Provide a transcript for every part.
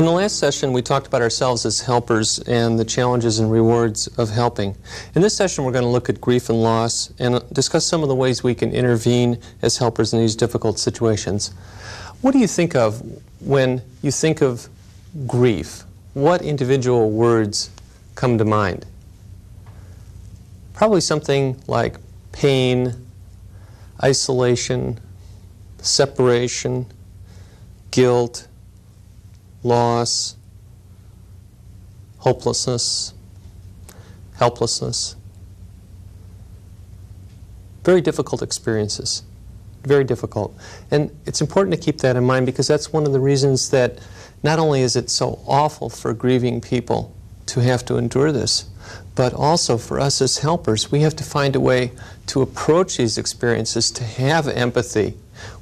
In the last session, we talked about ourselves as helpers and the challenges and rewards of helping. In this session, we're going to look at grief and loss and discuss some of the ways we can intervene as helpers in these difficult situations. What do you think of when you think of grief? What individual words come to mind? Probably something like pain, isolation, separation, guilt, loss, hopelessness, helplessness. Very difficult experiences. Very difficult. And it's important to keep that in mind because that's one of the reasons that not only is it so awful for grieving people to have to endure this, but also for us as helpers, we have to find a way to approach these experiences, to have empathy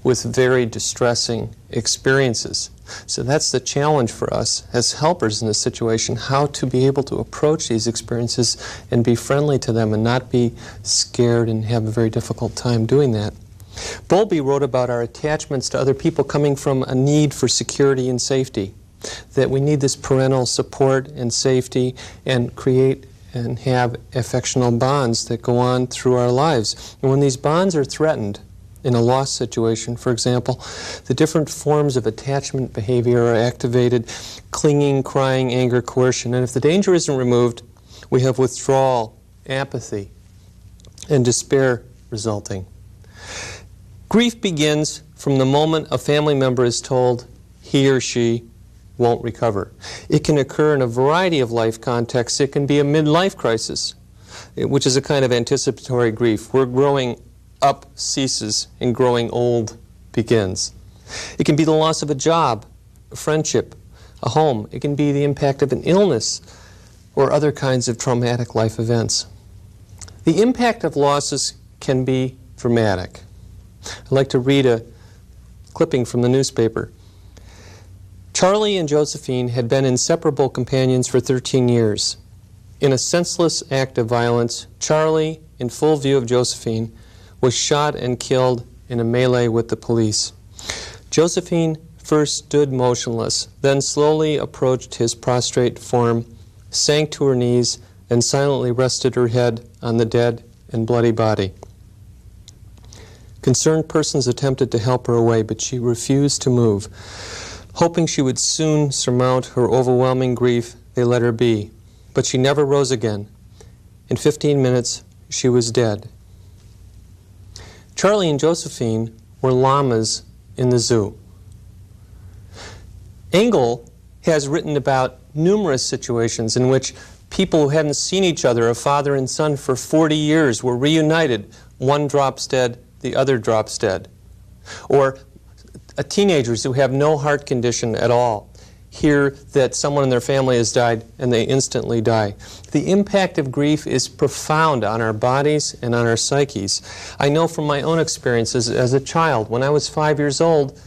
with very distressing experiences. So that's the challenge for us as helpers in this situation, how to be able to approach these experiences and be friendly to them and not be scared and have a very difficult time doing that. Bowlby wrote about our attachments to other people coming from a need for security and safety, that we need this parental support and safety and create and have affectional bonds that go on through our lives. And when these bonds are threatened, in a loss situation, for example, the different forms of attachment behavior are activated: clinging, crying, anger, coercion. And if the danger isn't removed, we have withdrawal, apathy, and despair resulting. Grief begins from the moment a family member is told he or she won't recover. It can occur in a variety of life contexts. It can be a midlife crisis, which is a kind of anticipatory grief, where growing up ceases and growing old begins. It can be the loss of a job, a friendship, a home. It can be the impact of an illness or other kinds of traumatic life events. The impact of losses can be dramatic. I'd like to read a clipping from the newspaper. Charlie and Josephine had been inseparable companions for 13 years. In a senseless act of violence, Charlie, in full view of Josephine, was shot and killed in a melee with the police. Josephine first stood motionless, then slowly approached his prostrate form, sank to her knees, and silently rested her head on the dead and bloody body. Concerned persons attempted to help her away, but she refused to move. Hoping she would soon surmount her overwhelming grief, they let her be. But she never rose again. In 15 minutes, she was dead. Charlie and Josephine were llamas in the zoo. Engel has written about numerous situations in which people who hadn't seen each other, a father and son, for 40 years were reunited. One drops dead, the other drops dead. Or teenagers who have no heart condition at all hear that someone in their family has died and they instantly die. The impact of grief is profound on our bodies and on our psyches. I know from my own experiences as a child, when I was 5 years old,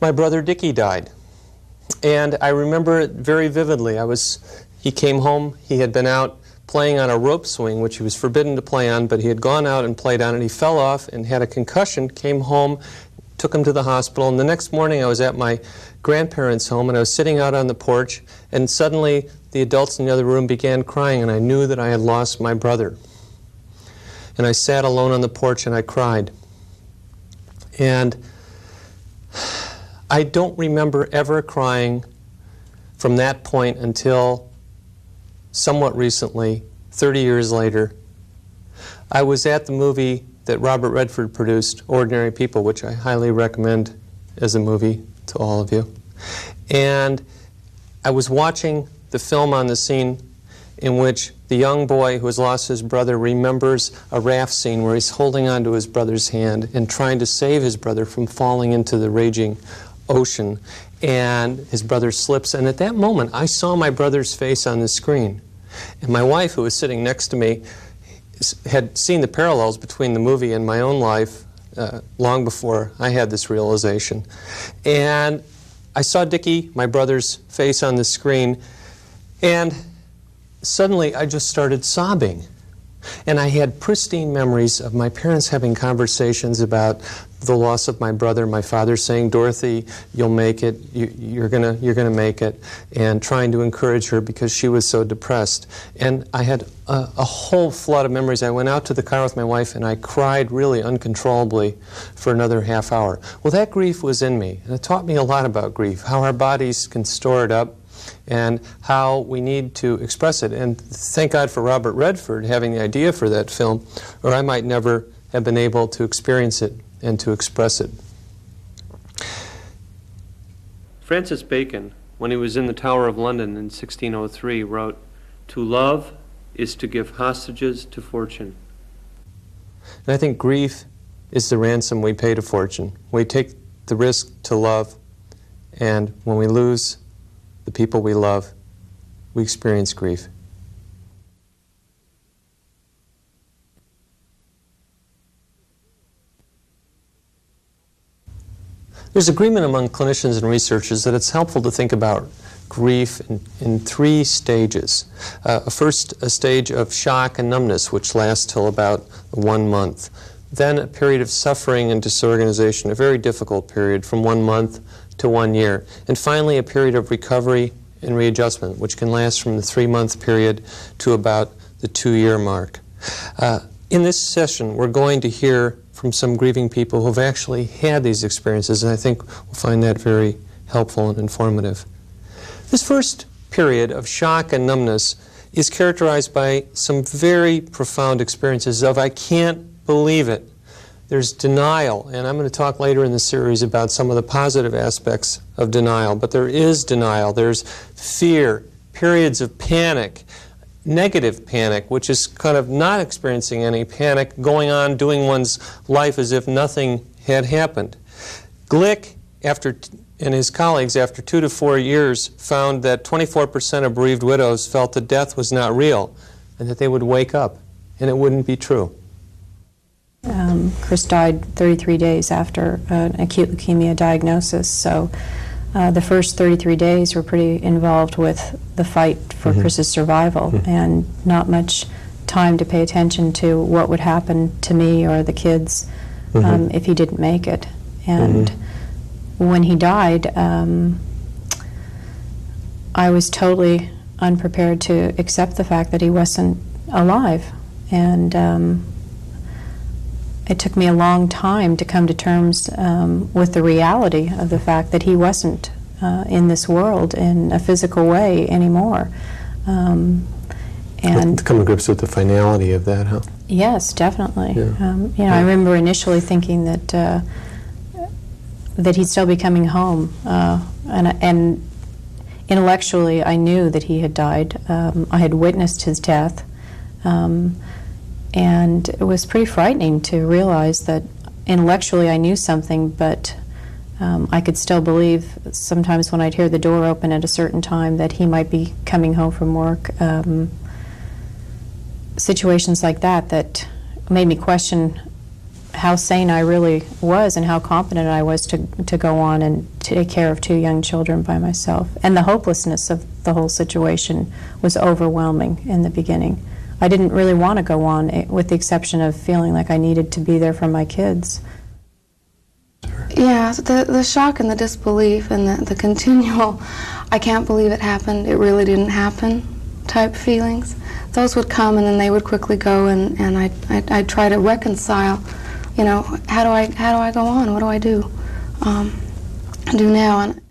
my brother Dickie died. And I remember it very vividly. He came home, he had been out playing on a rope swing, which he was forbidden to play on, but he had gone out and played on it. He fell off and had a concussion, came home, took him to the hospital, and the next morning I was at my grandparents' home and I was sitting out on the porch, and suddenly the adults in the other room began crying, and I knew that I had lost my brother. And I sat alone on the porch and I cried. And I don't remember ever crying from that point until somewhat recently, 30 years later. I was at the movie that Robert Redford produced, Ordinary People, which I highly recommend as a movie to all of you. And I was watching the film on the scene in which the young boy who has lost his brother remembers a raft scene where he's holding onto his brother's hand and trying to save his brother from falling into the raging ocean. And his brother slips, and at that moment I saw my brother's face on the screen. And my wife, who was sitting next to me, had seen the parallels between the movie and my own life long before I had this realization. And I saw Dickie, my brother's face on the screen, and suddenly I just started sobbing. And I had pristine memories of my parents having conversations about the loss of my brother, my father saying, "Dorothy, you'll make it, you're gonna make it," and trying to encourage her because she was so depressed. And I had a whole flood of memories. I went out to the car with my wife and I cried really uncontrollably for another half hour. Well, that grief was in me, and it taught me a lot about grief, how our bodies can store it up and how we need to express it. And thank God for Robert Redford having the idea for that film, or I might never have been able to experience it and to express it. Francis Bacon, when he was in the Tower of London in 1603, wrote, "To love is to give hostages to fortune." And I think grief is the ransom we pay to fortune. We take the risk to love, and when we lose the people we love, we experience grief. There's agreement among clinicians and researchers that it's helpful to think about grief in three stages. First, a stage of shock and numbness, which lasts till about 1 month. Then a period of suffering and disorganization, a very difficult period from 1 month to 1 year. And finally, a period of recovery and readjustment, which can last from the 3-month period to about the 2-year mark. In this session, we're going to hear from some grieving people who have actually had these experiences, and I think we'll find that very helpful and informative. This first period of shock and numbness is characterized by some very profound experiences of "I can't believe it." There's denial, and I'm going to talk later in the series about some of the positive aspects of denial, but there is denial. There's fear, periods of panic, negative panic, which is kind of not experiencing any panic, going on doing one's life as if nothing had happened. Glick and his colleagues, after 2 to 4 years, found that 24% of bereaved widows felt that death was not real and that they would wake up and it wouldn't be true. Chris died 33 days after an acute leukemia diagnosis, so the first 33 days were pretty involved with the fight for Chris's survival, and not much time to pay attention to what would happen to me or the kids if he didn't make it. And when he died, I was totally unprepared to accept the fact that he wasn't alive, and it took me a long time to come to terms with the reality of the fact that he wasn't in this world in a physical way anymore. And to come to grips with the finality of that, huh? Yes, definitely. Yeah. You know, I remember initially thinking that that he'd still be coming home, and intellectually I knew that he had died. I had witnessed his death. And it was pretty frightening to realize that intellectually I knew something, but I could still believe sometimes when I'd hear the door open at a certain time that he might be coming home from work. Situations like that made me question how sane I really was and how competent I was to go on and take care of 2 young children by myself. And the hopelessness of the whole situation was overwhelming in the beginning. I didn't really want to go on, with the exception of feeling like I needed to be there for my kids. Yeah, the shock and the disbelief and the continual, I can't believe it happened, it really didn't happen type feelings, those would come and then they would quickly go, and I'd try to reconcile, you know, how do I go on, what do I do now? And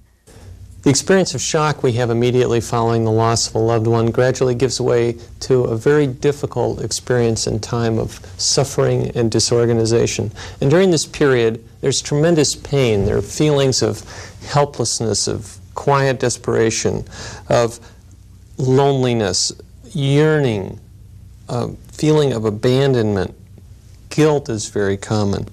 the experience of shock we have immediately following the loss of a loved one gradually gives way to a very difficult experience and time of suffering and disorganization. And during this period, there's tremendous pain. There are feelings of helplessness, of quiet desperation, of loneliness, yearning, a feeling of abandonment. Guilt is very common.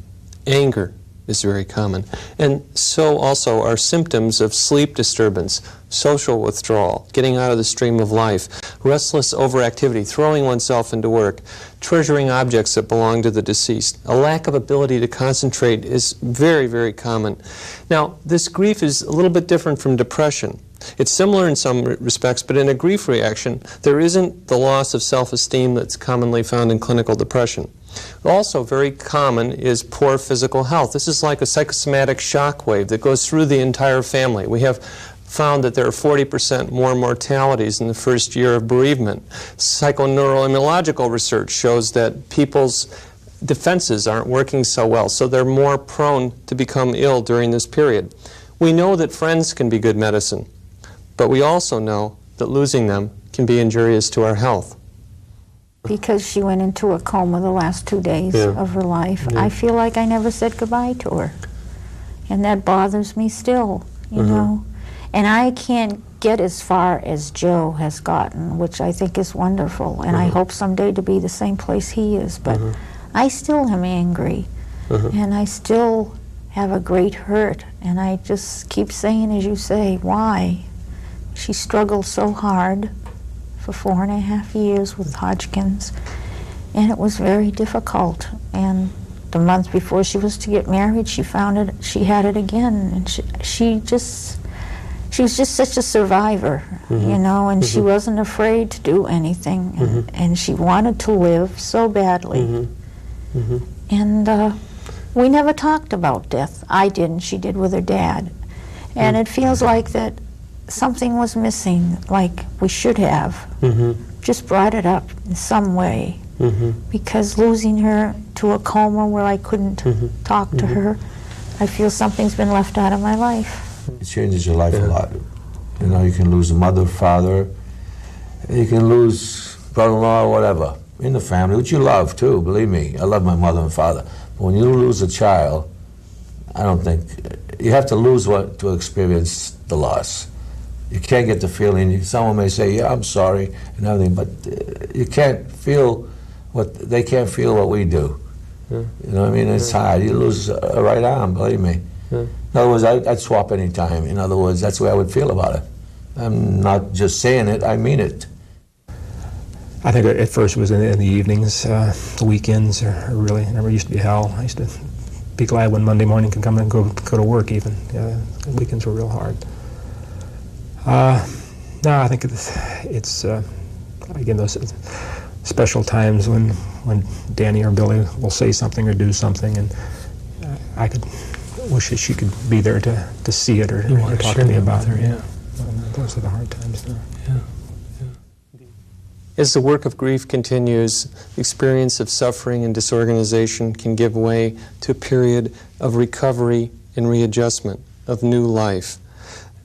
Anger, is very common. And so also are symptoms of sleep disturbance, social withdrawal, getting out of the stream of life, restless overactivity, throwing oneself into work, treasuring objects that belong to the deceased. A lack of ability to concentrate is very, very common. Now, this grief is a little bit different from depression. It's similar in some respects, but in a grief reaction, there isn't the loss of self-esteem that's commonly found in clinical depression. Also very common is poor physical health. This is like a psychosomatic shock wave that goes through the entire family. We have found that there are 40% more mortalities in the first year of bereavement. Psychoneuroimmunological research shows that people's defenses aren't working so well, so they're more prone to become ill during this period. We know that friends can be good medicine, but we also know that losing them can be injurious to our health. Because she went into a coma the last 2 days of her life, I feel like I never said goodbye to her. And that bothers me still, you know. And I can't get as far as Joe has gotten, which I think is wonderful. And I hope someday to be the same place he is. But I still am angry. And I still have a great hurt. And I just keep saying, as you say, why? She struggled so hard for 4.5 years with Hodgkin's, and it was very difficult. And the month before she was to get married, she found it, she had it again, and she was just such a survivor, you know, and she wasn't afraid to do anything, and she wanted to live so badly. And we never talked about death. I didn't, she did with her dad. And it feels like that something was missing, like we should have just brought it up in some way, because losing her to a coma where I couldn't talk to her, I feel something's been left out of my life. It changes your life a lot. You know, you can lose a mother, father, you can lose brother-in-law, whatever, in the family, which you love too, believe me. I love my mother and father. But when you lose a child, I don't think, you have to lose what to experience the loss. You can't get the feeling. Someone may say, yeah, I'm sorry, and everything, but you can't feel what, they can't feel what we do. You know what I mean? It's hard. You lose a right arm, believe me. In other words, I'd swap any time. In other words, that's the way I would feel about it. I'm not just saying it, I mean it. I think at first it was in the evenings. The weekends are really, never used to be hell. I used to be glad when Monday morning could come and go to work even. The weekends were real hard. No, I think it's again, those special times when Danny or Billy will say something or do something, and I could wish that she could be there to see it or talk to me about it. Yeah. Those are the hard times now. As the work of grief continues, the experience of suffering and disorganization can give way to a period of recovery and readjustment, of new life.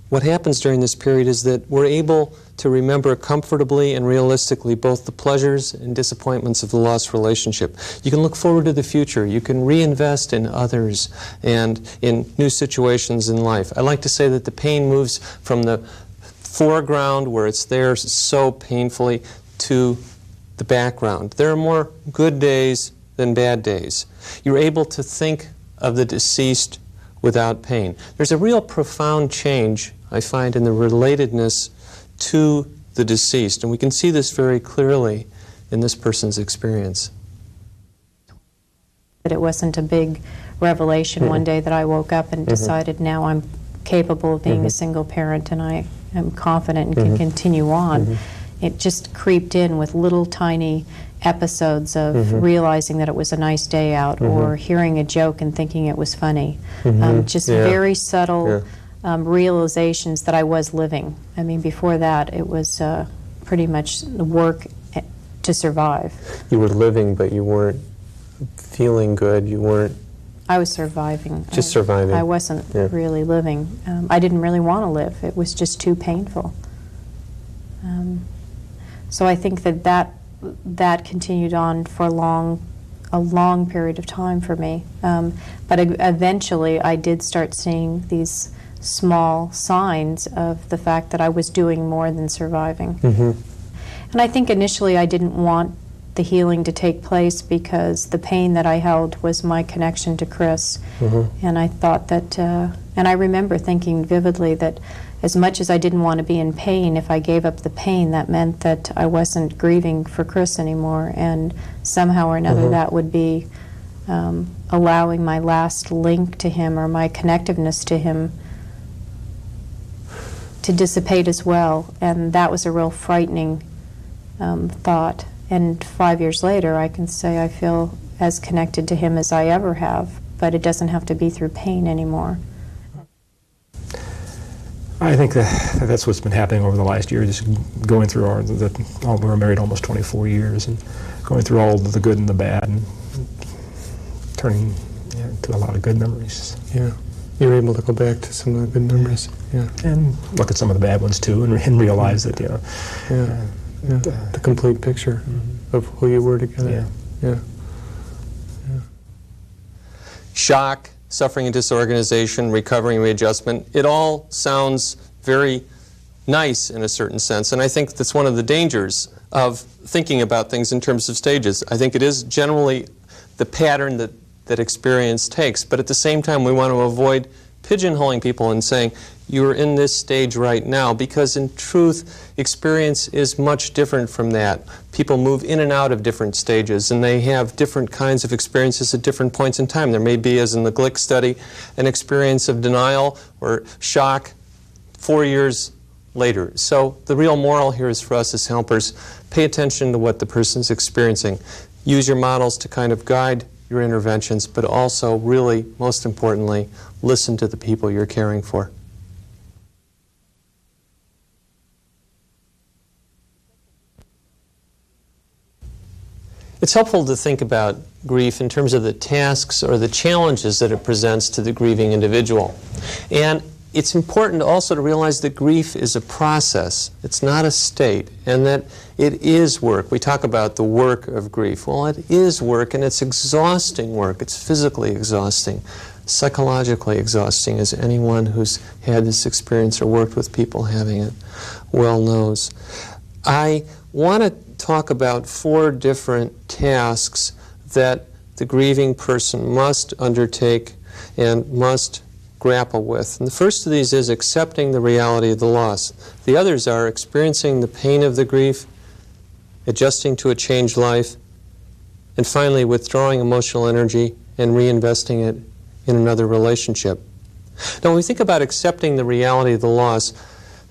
What happens during this period is that we're able to remember comfortably and realistically both the pleasures and disappointments of the lost relationship. You can look forward to the future. You can reinvest in others and in new situations in life. I like to say that the pain moves from the foreground, where it's there so painfully, to the background. There are more good days than bad days. You're able to think of the deceased without pain. There's a real profound change, I find, in the relatedness to the deceased, and we can see this very clearly in this person's experience. But it wasn't a big revelation one day that I woke up and decided now I'm capable of being a single parent and I am confident and can continue on. It just creeped in with little tiny episodes of realizing that it was a nice day out or hearing a joke and thinking it was funny. Just very subtle realizations that I was living. I mean, before that, it was pretty much the work to survive. You were living, but you weren't feeling good. You weren't... I was surviving. Just surviving. I wasn't really living. I didn't really want to live. It was just too painful. So I think that continued on for a long period of time for me. But eventually I did start seeing these small signs of the fact that I was doing more than surviving. And I think initially I didn't want the healing to take place, because the pain that I held was my connection to Chris. And I thought that, and I remember thinking vividly that as much as I didn't want to be in pain, if I gave up the pain, that meant that I wasn't grieving for Chris anymore, and somehow or another that would be allowing my last link to him, or my connectiveness to him, to dissipate as well. And that was a real frightening thought. And 5 years later, I can say I feel as connected to him as I ever have, but it doesn't have to be through pain anymore. I think that's what's been happening over the last year, just going through we were married almost 24 years, and going through all the good and the bad, and turning to a lot of good memories. Yeah. You're able to go back to some of the good memories. Yeah. And look at some of the bad ones too, and realize that, the complete picture of who you were together. Yeah. Shock, suffering and disorganization, recovery and readjustment, it all sounds very nice in a certain sense, and I think that's one of the dangers of thinking about things in terms of stages. I think it is generally the pattern that experience takes, but at the same time we want to avoid pigeonholing people and saying, you're in this stage right now, because in truth, experience is much different from that. People move in and out of different stages, and they have different kinds of experiences at different points in time. There may be, as in the Glick study, an experience of denial or shock 4 years later. So the real moral here is for us as helpers, pay attention to what the person's experiencing. Use your models to kind of guide your interventions, but also, really, most importantly, listen to the people you're caring for. It's helpful to think about grief in terms of the tasks or the challenges that it presents to the grieving individual. And it's important also to realize that grief is a process. It's not a state, and that it is work. We talk about the work of grief. Well, it is work, and it's exhausting work. It's physically exhausting, psychologically exhausting, as anyone who's had this experience or worked with people having it well knows. I want to talk about 4 different tasks that the grieving person must undertake and must grapple with. And the first of these is accepting the reality of the loss. The others are experiencing the pain of the grief, adjusting to a changed life, and finally withdrawing emotional energy and reinvesting it in another relationship. Now, when we think about accepting the reality of the loss,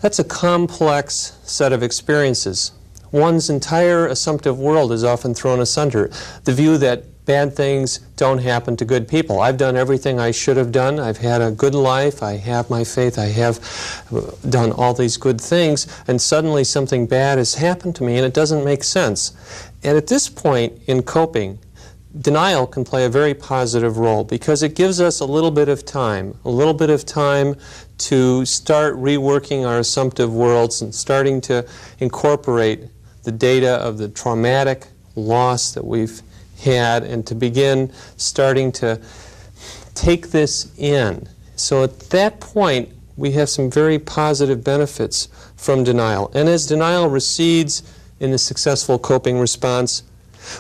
that's a complex set of experiences. One's entire assumptive world is often thrown asunder. The view that bad things don't happen to good people. I've done everything I should have done. I've had a good life. I have my faith. I have done all these good things, and suddenly something bad has happened to me, and it doesn't make sense. And at this point in coping, denial can play a very positive role, because it gives us a little bit of time to start reworking our assumptive worlds and starting to incorporate the data of the traumatic loss that we've had, and to begin starting to take this in. So at that point, we have some very positive benefits from denial. And as denial recedes in the successful coping response,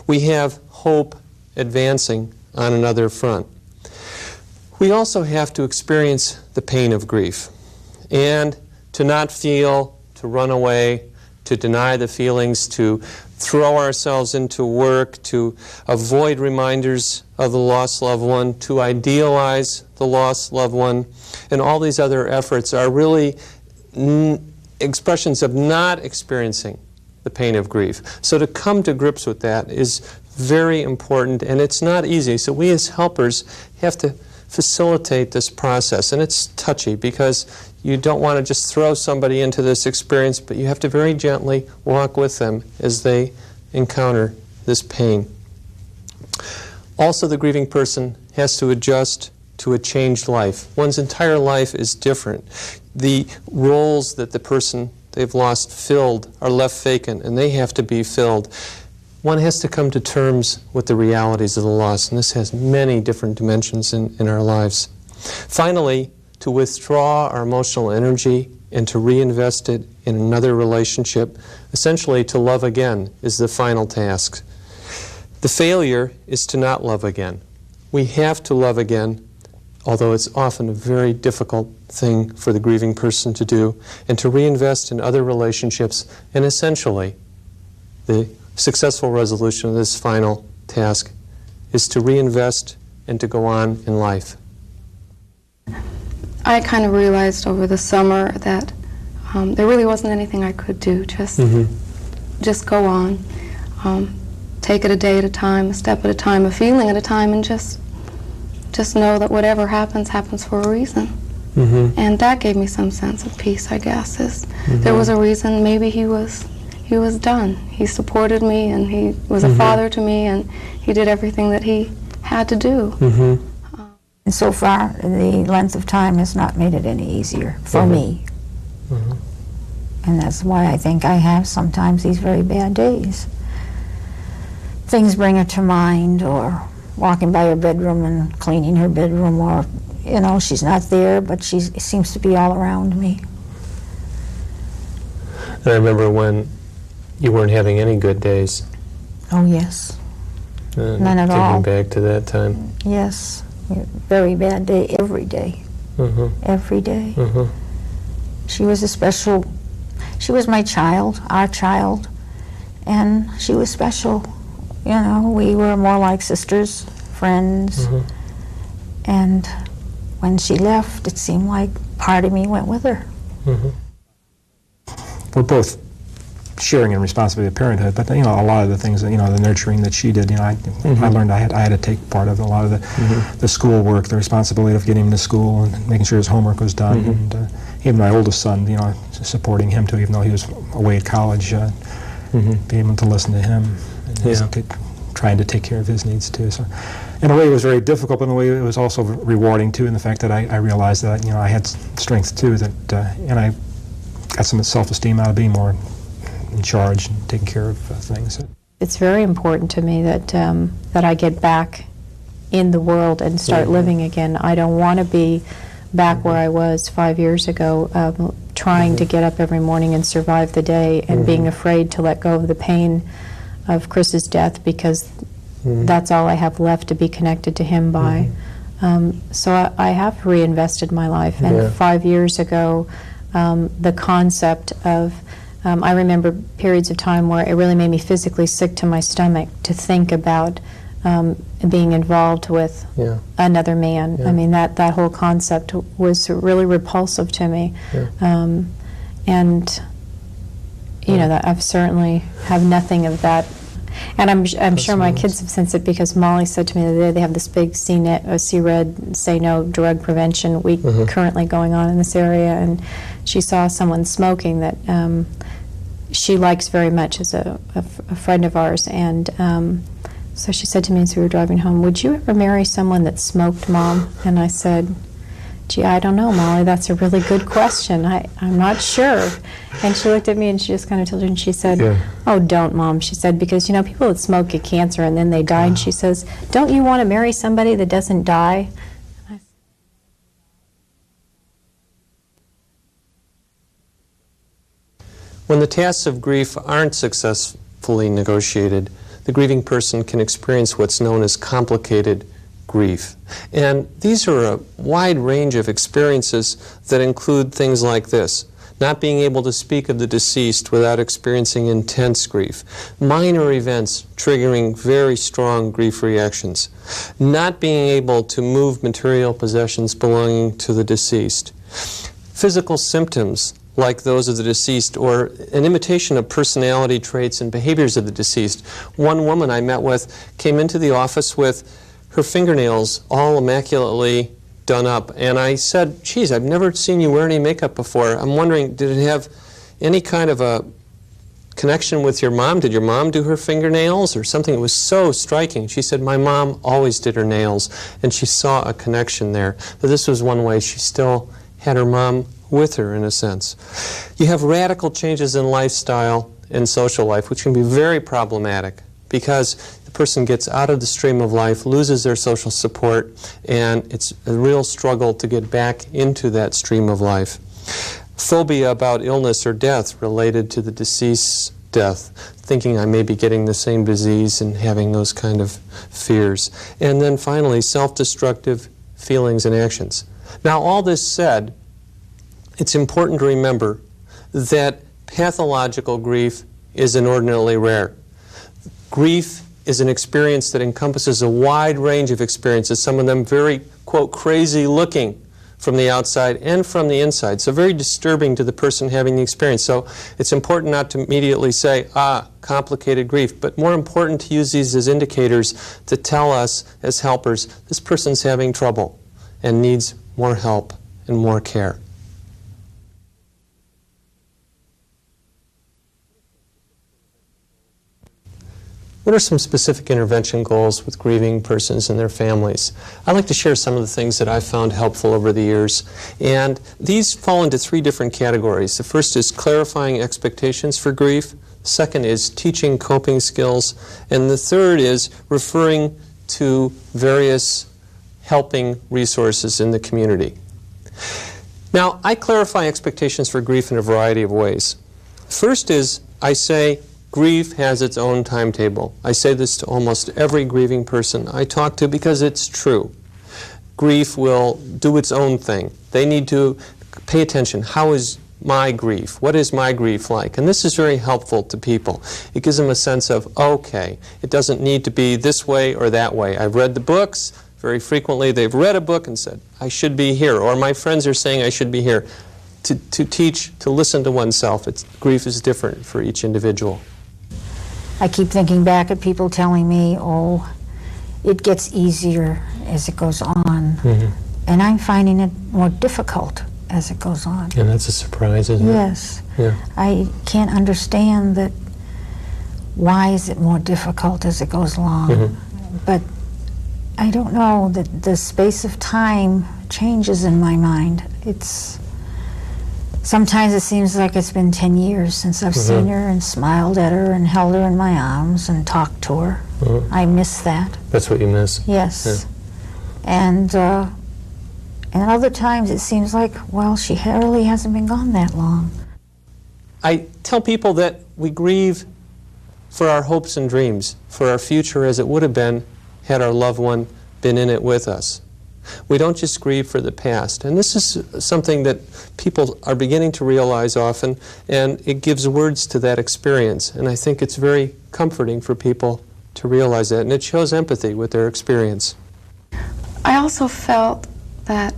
we have hope advancing on another front. We also have to experience the pain of grief, and to not feel, to run away, to deny the feelings, to throw ourselves into work, to avoid reminders of the lost loved one, to idealize the lost loved one, and all these other efforts are really expressions of not experiencing the pain of grief. So to come to grips with that is very important, and it's not easy. So we as helpers have to facilitate this process, and it's touchy because you don't want to just throw somebody into this experience, but you have to very gently walk with them as they encounter this pain. Also, the grieving person has to adjust to a changed life. One's entire life is different. The roles that the person they've lost filled are left vacant, and they have to be filled. One has to come to terms with the realities of the loss, and this has many different dimensions in our lives. Finally, to withdraw our emotional energy and to reinvest it in another relationship, essentially to love again, is the final task. The failure is to not love again. We have to love again, although it's often a very difficult thing for the grieving person to do, and to reinvest in other relationships, and essentially, the successful resolution of this final task is to reinvest and to go on in life. I kind of realized over the summer that there really wasn't anything I could do. Just go on. Take it a day at a time, a step at a time, a feeling at a time, and just know that whatever happens, happens for a reason. And that gave me some sense of peace, I guess. There was a reason. Maybe he was done. He supported me, and he was a father to me, and he did everything that he had to do. And so far, the length of time has not made it any easier for me. And that's why I think I have sometimes these very bad days. Things bring her to mind, or walking by her bedroom and cleaning her bedroom, or, you know, she's not there, but she seems to be all around me. And I remember when you weren't having any good days. Oh, yes. None at all. Taking back to that time. Yes. Very bad day, every day. Every day. She was she was my child, our child, and she was special. You know, we were more like sisters, friends, and when she left, it seemed like part of me went with her. We're both sharing in responsibility of parenthood, but you know, a lot of the things that, you know, the nurturing that she did, you know, I learned I had to take part of a lot of the school work, the responsibility of getting him to school and making sure his homework was done, and even my oldest son, you know, supporting him too, even though he was away at college, being able to listen to him and trying to take care of his needs too. So, in a way, it was very difficult, but in a way, it was also rewarding too, in the fact that I realized that, you know, I had strength too, that and I got some self-esteem out of being more in charge and taking care of things. It's very important to me that that I get back in the world and start living again. I don't want to be back where I was 5 years ago, trying to get up every morning and survive the day, and being afraid to let go of the pain of Chris's death, because that's all I have left to be connected to him by. So I have reinvested my life, and 5 years ago, the concept of I remember periods of time where it really made me physically sick to my stomach to think about being involved with another man. I mean, that whole concept was really repulsive to me. And, you know, that I've certainly have nothing of that. And I'm sure my kids have sensed it, because Molly said to me the other day they have this big C-RED, Say No Drug Prevention Week currently going on in this area, and she saw someone smoking that she likes very much as a friend of ours, and so she said to me as we were driving home, "Would you ever marry someone that smoked, Mom?" And I said, "Gee, I don't know, Molly, that's a really good question. I'm not sure." And she looked at me and she just kind of tilted and she said, "Oh, don't, Mom." She said, "Because, you know, people that smoke get cancer and then they die." And she says, "Don't you want to marry somebody that doesn't die?" When the tasks of grief aren't successfully negotiated, the grieving person can experience what's known as complicated grief. And these are a wide range of experiences that include things like this: not being able to speak of the deceased without experiencing intense grief, minor events triggering very strong grief reactions, not being able to move material possessions belonging to the deceased, physical symptoms like those of the deceased, or an imitation of personality traits and behaviors of the deceased. One woman I met with came into the office with her fingernails all immaculately done up, and I said, "Geez, I've never seen you wear any makeup before. I'm wondering, did it have any kind of a connection with your mom? Did your mom do her fingernails or something?" It was so striking. She said, "My mom always did her nails," and she saw a connection there. But this was one way she still had her mom with her, in a sense. You have radical changes in lifestyle and social life, which can be very problematic, because the person gets out of the stream of life, loses their social support, and it's a real struggle to get back into that stream of life. Phobia about illness or death related to the deceased death, thinking I may be getting the same disease and having those kind of fears. And then finally, self-destructive feelings and actions. Now, all this said, it's important to remember that pathological grief is inordinately rare. Grief is an experience that encompasses a wide range of experiences, some of them very, quote, crazy looking from the outside and from the inside, so very disturbing to the person having the experience. So it's important not to immediately say, complicated grief, but more important to use these as indicators to tell us as helpers, this person's having trouble and needs more help and more care. What are some specific intervention goals with grieving persons and their families? I'd like to share some of the things that I've found helpful over the years. And these fall into three different categories. The first is clarifying expectations for grief. The second is teaching coping skills. And the third is referring to various helping resources in the community. Now, I clarify expectations for grief in a variety of ways. First is, I say, grief has its own timetable. I say this to almost every grieving person I talk to because it's true. Grief will do its own thing. They need to pay attention. How is my grief? What is my grief like? And this is very helpful to people. It gives them a sense of, okay, it doesn't need to be this way or that way. I've read the books. Very frequently they've read a book and said, I should be here, or my friends are saying I should be here. To teach, to listen to oneself, grief is different for each individual. I keep thinking back at people telling me, oh, it gets easier as it goes on. Mm-hmm. And I'm finding it more difficult as it goes on. And that's a surprise, isn't it? Yes. Yeah. I can't understand that. Why is it more difficult as it goes along? Mm-hmm. But I don't know, that the space of time changes in my mind. Sometimes it seems like it's been 10 years since I've mm-hmm. seen her and smiled at her and held her in my arms and talked to her. Mm-hmm. I miss that. That's what you miss? Yes. Yeah. And other times it seems like, well, she really hasn't been gone that long. I tell people that we grieve for our hopes and dreams, for our future as it would have been had our loved one been in it with us. We don't just grieve for the past. And this is something that people are beginning to realize often, and it gives words to that experience. And I think it's very comforting for people to realize that, and it shows empathy with their experience. I also felt that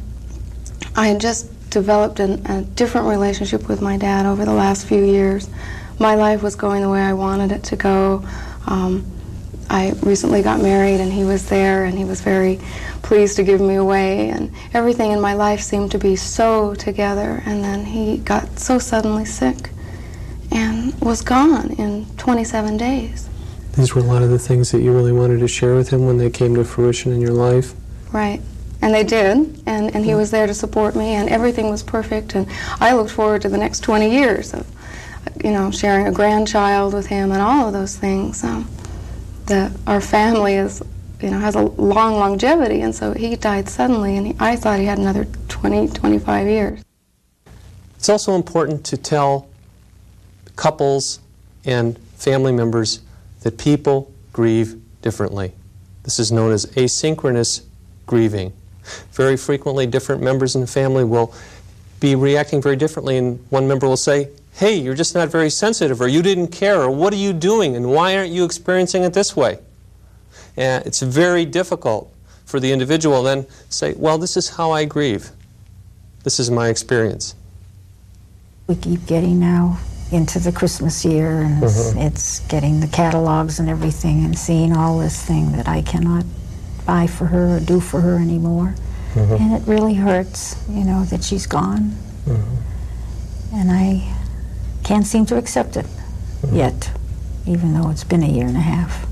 I had just developed a different relationship with my dad over the last few years. My life was going the way I wanted it to go. I recently got married, and he was there, and he was very pleased to give me away, and everything in my life seemed to be so together. And then he got so suddenly sick and was gone in 27 days. These were a lot of the things that you really wanted to share with him when they came to fruition in your life? Right. And they did, and he was there to support me, and everything was perfect, and I looked forward to the next 20 years of, sharing a grandchild with him and all of those things. Our family has a long longevity, and so he died suddenly, and I thought he had another 20, 25 years. It's also important to tell couples and family members that people grieve differently. This is known as asynchronous grieving. Very frequently, different members in the family will be reacting very differently, and one member will say, hey, you're just not very sensitive, or you didn't care, or what are you doing, and why aren't you experiencing it this way? And it's very difficult for the individual then to say, well, this is how I grieve. This is my experience. We keep getting now into the Christmas year, and it's getting the catalogs and everything, and seeing all this thing that I cannot buy for her or do for her anymore. And it really hurts, that she's gone. And I can't seem to accept it yet, even though it's been a year and a half.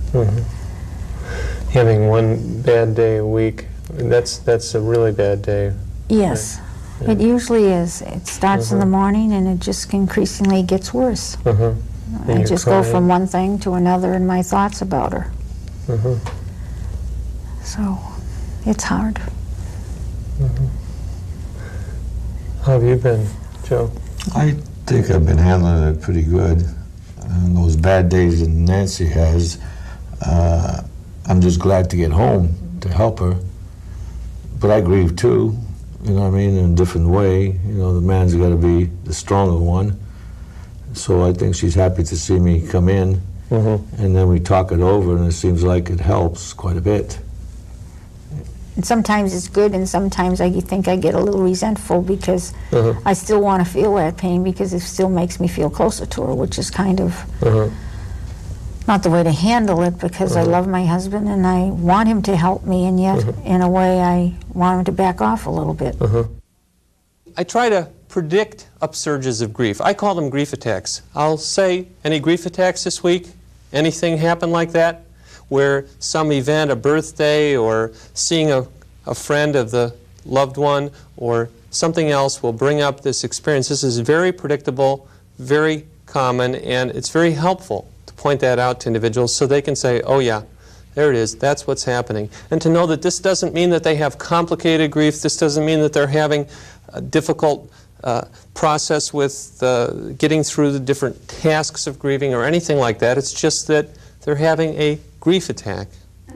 Having one bad day a week, that's a really bad day. Yes, right? It usually is. It starts in the morning, and it just increasingly gets worse. I just go from one thing to another in my thoughts about her. So it's hard. How have you been, Joe? I think I've been handling it pretty good. and those bad days that Nancy has, I'm just glad to get home to help her. But I grieve too, you know what I mean, in a different way. You know, the man's got to be the stronger one. So I think she's happy to see me come in, and then we talk it over, and it seems like it helps quite a bit. And sometimes it's good, and sometimes I think I get a little resentful because I still want to feel that pain because it still makes me feel closer to her, which is kind of not the way to handle it, because I love my husband and I want him to help me, and yet in a way I want him to back off a little bit. I try to predict upsurges of grief. I call them grief attacks. I'll say, any grief attacks this week? Anything happen like that? Where some event, a birthday, or seeing a friend of the loved one, or something else will bring up this experience. This is very predictable, very common, and it's very helpful to point that out to individuals so they can say, oh yeah, there it is, that's what's happening. And to know that this doesn't mean that they have complicated grief, this doesn't mean that they're having a difficult process with getting through the different tasks of grieving or anything like that. It's just that they're having a grief attack.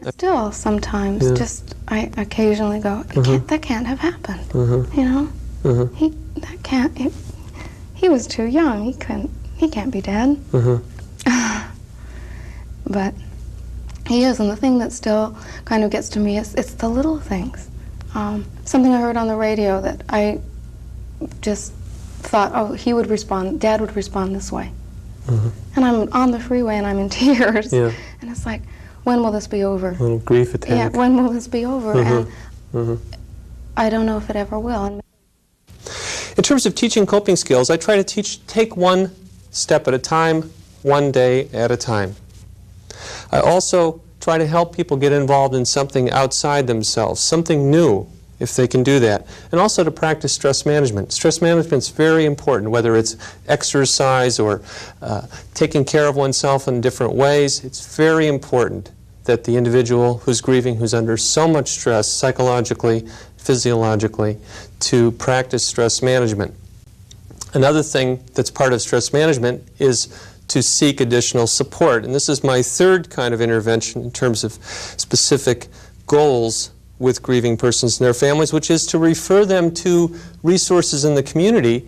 Still, sometimes, just I occasionally go, that can't have happened. You know, he was too young. He can't be dead. But he is, and the thing that still kind of gets to me is it's the little things. Something I heard on the radio that I just thought, oh, he would respond, Dad would respond this way. And I'm on the freeway and I'm in tears. And it's like, when will this be over? A little grief attack. Yeah, when will this be over? And I don't know if it ever will. In terms of teaching coping skills, I try to take one step at a time, one day at a time. I also try to help people get involved in something outside themselves, something new, if they can do that. And also to practice stress management. Stress management is very important, whether it's exercise or taking care of oneself in different ways. It's very important that the individual who's grieving, who's under so much stress psychologically, physiologically, to practice stress management. Another thing that's part of stress management is to seek additional support. And this is my third kind of intervention in terms of specific goals with grieving persons and their families, which is to refer them to resources in the community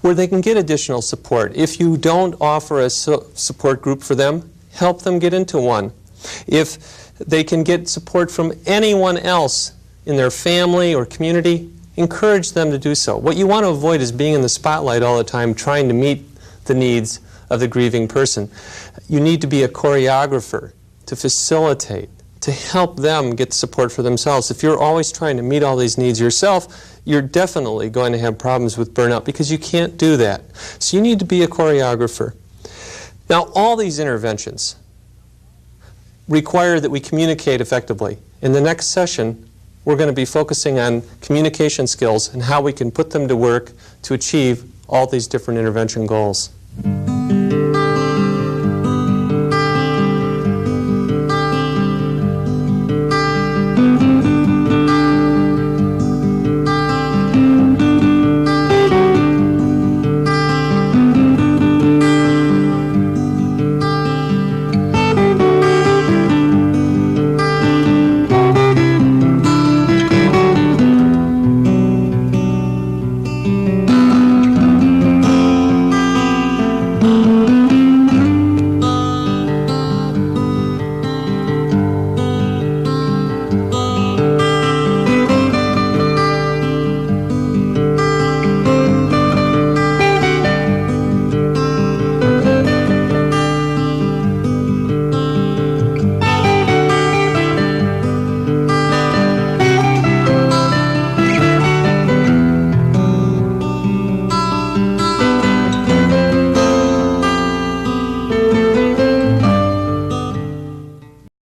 where they can get additional support. If you don't offer a support group for them, help them get into one. If they can get support from anyone else in their family or community, encourage them to do so. What you want to avoid is being in the spotlight all the time trying to meet the needs of the grieving person. You need to be a choreographer to facilitate, to help them get support for themselves. If you're always trying to meet all these needs yourself, you're definitely going to have problems with burnout because you can't do that. So you need to be a choreographer. Now, all these interventions require that we communicate effectively. In the next session, we're going to be focusing on communication skills and how we can put them to work to achieve all these different intervention goals.